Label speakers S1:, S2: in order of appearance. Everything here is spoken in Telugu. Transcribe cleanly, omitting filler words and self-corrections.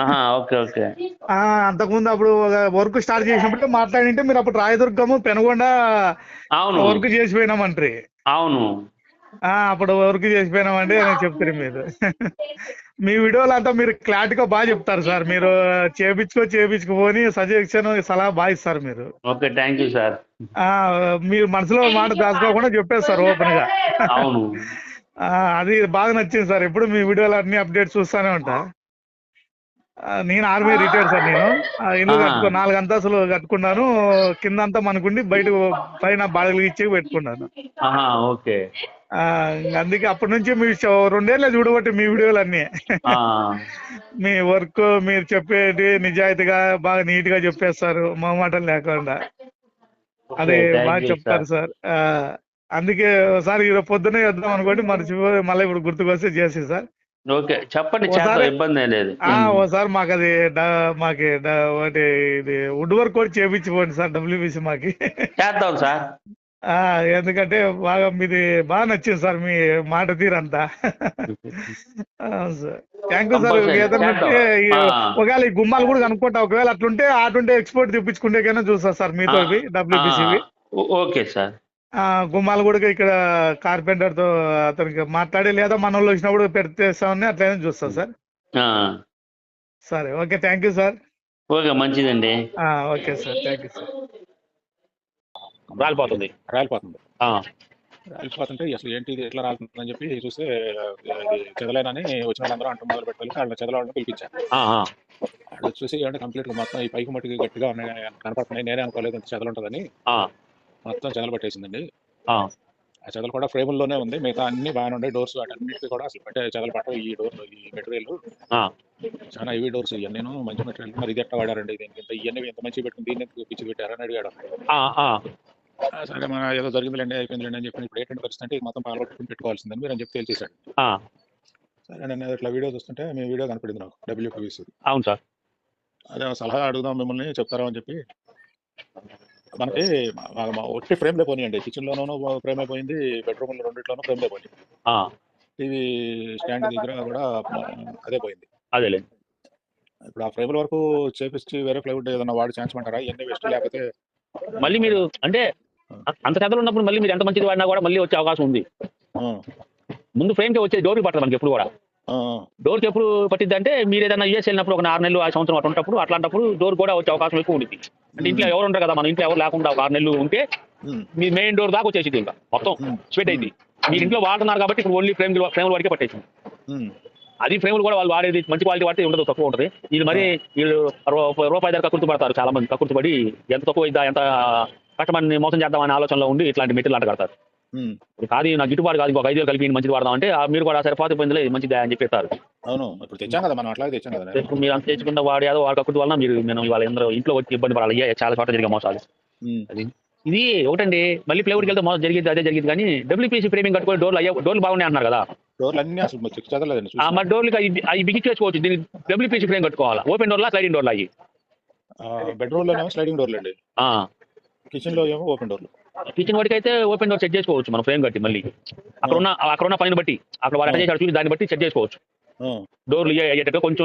S1: ఆహా, ఓకే ఓకే.
S2: అంతకుముందు అప్పుడు వర్క్ స్టార్ట్ చేసినప్పుడు మాట్లాడింటే మీరు అప్పుడు రాయదుర్గము పెనుగొండ
S1: అవును
S2: వర్క్ చేసిపోయినామంటారు.
S1: అవును.
S2: అప్పుడు వర్క్ చేసిపోయినామంటే నేను చెప్తారు మీరు. మీ వీడియోలు అంతా మీరు క్లారిటీగా బాగా చెప్తారు సార్. మీరు చేపించుకోని సజెషన్ సలహా బాగా ఇస్తారు మీరు.
S1: Okay, thank you sir.
S2: మీరు మనసులో మాట దాచుకోకుండా చెప్పేస్తారు ఓపెన్ గా.
S1: అవును.
S2: అది బాగా నచ్చింది సార్. ఎప్పుడు మీ వీడియోలు అన్ని అప్డేట్స్ చూస్తూనే ఉంటా. నేను ఆర్మీ రిటైర్డ్ సార్. నేను ఇల్లు
S1: ఆహా.
S2: 4 అంతస్తులు కట్టుకున్నాను. కిందంతా మనకుండి బయట పైన బాడలు ఇచ్చి పెట్టుకున్నాను.
S1: ఆహా, ఓకే.
S2: అందుకే అప్పటి నుంచి మీ 2 ఏళ్ళే చూడబట్టి మీ వీడియోలు అన్ని.
S1: ఆ,
S2: మీ వర్క్ మీరు చెప్పేది నిజాయితీగా బాగా నీట్ గా చెప్పేస్తారు, మొహమాటం లేకుండా.
S1: ఓకే,
S2: అది బాగా
S1: థ్యాంక్ యూ సార్.
S2: చెప్తారు సార్. అందుకే సార్ ఈరోజు పొద్దున్నే చేద్దాం అనుకోండి, మర్చిపోయి మళ్ళీ ఇప్పుడు గుర్తుకొస్తే చేసి సార్.
S1: ఓకే, చెప్పండి, చేద్దాం,
S2: ఓసారి
S1: ఇబ్బంది ఏం లేదు.
S2: ఓసారి మాకు అది ఒకటి ఇది వుడ్ వర్క్ కూడా చేపించిపోండి సార్, డబ్ల్యూబీసీ మాకి.
S1: చేద్దాం సార్.
S2: ఎందుకంటే బాగా మీది బాగా నచ్చింది సార్, మీ మాట తీరంతా. Sir thank you sir.
S1: Compulsory
S2: ఏదన్నా
S1: చేద్దాం.
S2: ఉంటే
S1: ఆ,
S2: ఒకవేళ ఈ గుమ్మాలు కూడా కనుక్కుంటా, ఒకవేళ అట్లుంటే అటుంటే ఎక్స్పోర్ట్ తెప్పించుకుంటేకైనా చూస్తా సార్
S1: ఆ,
S2: మీతో
S1: ఆ,
S2: డబ్ల్యూబీసీవి.
S1: Okay sir.
S2: గుమ్మాలు కూడా ఇక్కడ కార్పెంటర్ తో అతనికి మాట్లాడి, లేదా మన వాళ్ళు వచ్చినప్పుడు పెడితేస్తామని అట్లయినా చూస్తా సార్.
S1: ఆ,
S2: సరే, okay, thank you sir.
S1: Okay, మంచిదండి.
S2: Okay sir, thank you sir.
S1: రాలిపోతుంది.
S3: రాలిపోతుంది.
S1: ఆ,
S3: రాలిపోతుంటే అసలు ఏంటి ఇది ఎట్లా రాలుతుందని చెప్పి చూస్తే అది చెదలేనని వచ్చిన వాళ్ళందరూ అంటూ మొదలు పెట్టుకోవాలి. వాళ్ళ చెదలని పిలిపించాను.
S1: ఆ, ఆ,
S3: అది వచ్చేసి ఏంటంటే కంప్లీట్గా మొత్తం ఈ పైకి మట్టికి గట్టిగా ఉన్నాయి, కనపడుతున్నాయి. నేనే అనుకోలేదు ఇంత చెదలు ఉంటుందని.
S1: ఆ,
S3: మొత్తం చెదలు పట్టేసిందండి.
S1: ఆ,
S3: ఆ చెదలు కూడా ఫ్రేముల్లోనే ఉంది, మిగతా అన్ని బాగానే ఉన్నాయి. డోర్స్ వాటన్నిటికీ కూడా అసలు పట్టే చెదలు పట్టవు. ఈ డోర్ ఈ మెటీరియల్
S1: ఆ,
S3: చాలా హెవీ డోర్స్ ఇవన్నీ మంచి మెటీరియల్. మరి ఇది ఎట్లా వాడారండి, దీనికి ఇంత ఇవన్నీ ఎంత మంచి పెట్టుకుని దీన్ని ఎందుకు పిచ్చి పెట్టారని అడిగాడు.
S1: ఆ, ఆ,
S3: సరే మన ఏదో జరిగిందిలేండి, అయిపోయిందిలేండి అని చెప్పి ఇప్పుడు ఏంటంటే పరిస్థితి అంటే ఇది మొత్తం పాల్గొట్టుకుని పెట్టుకోవాల్సిందని మీరు అని చెప్పి తేల్చేశాడు.
S1: ఆ,
S3: సరే నేను ఇట్లా వీడియో చూస్తుంటే మీ వీడియో కనపడింది నాకు, డబ్ల్యూపీవీసీ.
S1: అవును సార్.
S3: అదే సలహా అడుగుదాం మిమ్మల్ని, చెప్తారా అని చెప్పి. మనకి ఒట్టి ఫ్రేమ్లే పోనీయండి. కిచెన్లోనూ ఫ్రేమ్ అయిపోయింది, బెడ్రూమ్లో రెండిట్లోనూ ఫ్రేమ్లే పోయింది.
S1: ఆ,
S3: టీవీ స్టాండ్ దగ్గర కూడా అదే పోయింది.
S1: అదేలే.
S3: ఇప్పుడు ఆ ఫ్రేమ్ల వరకు చేపించి వేరే ప్లైవుడ్ ఏదైనా వాడి ఛాన్స్ అంటారా? ఇవన్నీ వేస్ట్. లేకపోతే
S1: మళ్ళీ మీరు అంటే అంత చెదలు ఉన్నప్పుడు మళ్ళీ మీరు ఎంత మంచిది వాడినా కూడా మళ్ళీ వచ్చే అవకాశం ఉంది. ముందు ఫ్రేమ్కి వచ్చే డోర్కి పడుతుంది మనకి ఎప్పుడు కూడా. డోర్కి ఎప్పుడు పట్టిద్ది అంటే మీరు ఏదైనా యూఎస్ వెళ్ళినప్పుడు ఒక 6 నెలలు 5 సంవత్సరం అటు ఉన్నప్పుడు అట్లాంటప్పుడు డోర్ కూడా వచ్చే అవకాశం ఎక్కువ ఉంటుంది. అంటే ఇంట్లో ఎవరు ఉంటారు కదా, మన ఇంట్లో ఎవరు లేకుండా ఒక 6 నెలలు ఉంటే మీ మెయిన్ డోర్ దాకా వచ్చేసింది, ఇంకా మొత్తం స్వెట్ అయింది. మీరు ఇంట్లో వాడుతున్నారు కాబట్టి ఇప్పుడు ఓన్లీ ఫ్రేమ్ వాడికే పట్టేసింది. అది ఫ్రేములు కూడా వాళ్ళు వాడేది మంచి క్వాలిటీ వాడితే ఉండదు, తక్కువ ఉంటుంది. ఇది మరి వీళ్ళు రూపాయి ధర కక్కుర్తి పడతారు చాలా మంది. కక్కుర్తి పడి ఎంత తక్కువ ఇద్దా, ఎంత కష్టమని మోసం చేద్దామనే ఆలోచనలో ఉండి ఇట్లాంటి మెటీరియల్ అంట కడతారు. కాదు నాకు గిట్టుబాటు కాదు, ఇంకొక 5 వేలు కలిపి మంచిది వాడదాం అంటే మీరు కూడా సరిపోతుంది మంచిది అని చెప్పేస్తారు.
S3: అవును, ఇప్పుడు తెచ్చాం కదా మనం, అట్లాగే తెచ్చాం కదా.
S1: మీరు అంత తెచ్చుకున్న వాడేదో వాడి కక్కుర్తి వల్ల మనం ఇవాళ ఇంట్లో వచ్చి ఇబ్బంది పడాలి. చాలా చోట జరిగే మోసాలు. అది ఇది ఒకటండి. మళ్ళీ ప్లైవుడ్కి వెళ్తే మోసం జరిగింది, అదే జరిగింది. కానీ డబ్ల్యూపీసీ ఫ్రేమింగ్ కట్టుకొని డోర్లు బాగున్నాయి అన్నారు కదా.
S3: డోర్లు అన్ని అసలు చదవలేదండి.
S1: మరి డోర్లకి అవి బిగించేసుకోవచ్చు. దీనికి డబ్ల్యూపీసీ ఫ్రేమ్ కట్టుకోవాలా? ఓపెన్ డోర్లా స్లైడింగ్ డోర్లా? అవి
S3: బెడ్రూమ్ లోనేమో స్లైడింగ్ డోర్లు అండి, కిచెన్ లో ఏమో ఓపెన్ డోర్లు.
S1: కిచెన్ వరకు అయితే ఓపెన్ డోర్ సెట్ చేసుకోవచ్చు మనం ఫ్రేమ్ కట్టి. మళ్ళీ అక్కడ ఉన్న పనిని బట్టి అక్కడ వాళ్ళు చూసి దాన్ని బట్టి సెట్ చేసుకోవచ్చు. డోర్లు కొంచెం